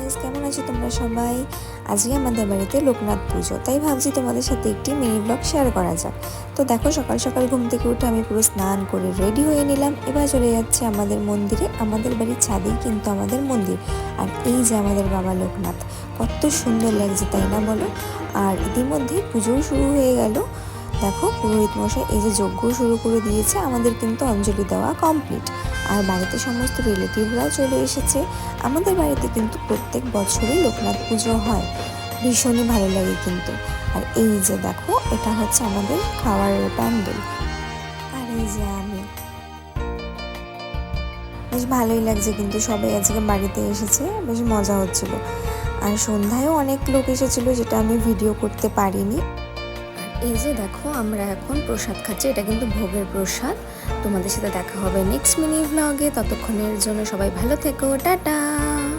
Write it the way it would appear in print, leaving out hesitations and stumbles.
Guys, কেমন আছো তোমরা সবাই? আজকে আমাদের বাড়িতে লোকনাথ পুজো, তাই ভাবছি তোমাদের সাথে একটি মিনি ব্লগ শেয়ার করা যাক। তো দেখো, সকাল সকাল ঘুম থেকে উঠে আমি পুরো স্নান করে রেডি হয়ে নিলাম। এবার চলে যাচ্ছে আমাদের মন্দিরে। আমাদের বাড়ির ছাদেই কিন্তু আমাদের মন্দির। আর এই যে আমাদের বাবা লোকনাথ, কত সুন্দর লাগছে তাই না বলো? আর ইতিমধ্যে পুজোও শুরু হয়ে গেল। দেখো, পুরোহিত মশাই এই যে যজ্ঞ শুরু করে দিয়েছে। আমাদের কিন্তু অঞ্জলি দেওয়া কমপ্লিট। আর বাড়িতে সমস্ত রিলেটিভরাও চলে এসেছে। আমাদের বাড়িতে কিন্তু প্রত্যেক বছরই লোকনাথ পুজো হয়, ভীষণই ভালো লাগে কিন্তু। আর এই যে দেখো, এটা হচ্ছে আমাদের খাওয়ার প্যান্ডেল। আর এই যে আমি, বেশ ভালোই লাগছে কিন্তু, সবাই আজকে বাড়িতে এসেছে, বেশ মজা হচ্ছিল। আর সন্ধ্যায়ও অনেক লোক এসেছিল, যেটা আমি ভিডিও করতে পারিনি। এই যে দেখো, আমরা এখন প্রসাদ খাচ্ছি, এটা কিন্তু ভোগের প্রসাদ। তোমাদের সাথে দেখা হবে নেক্সট মিনি ভ্লগে। ততক্ষণের জন্য সবাই ভালো থেকো, টাটা।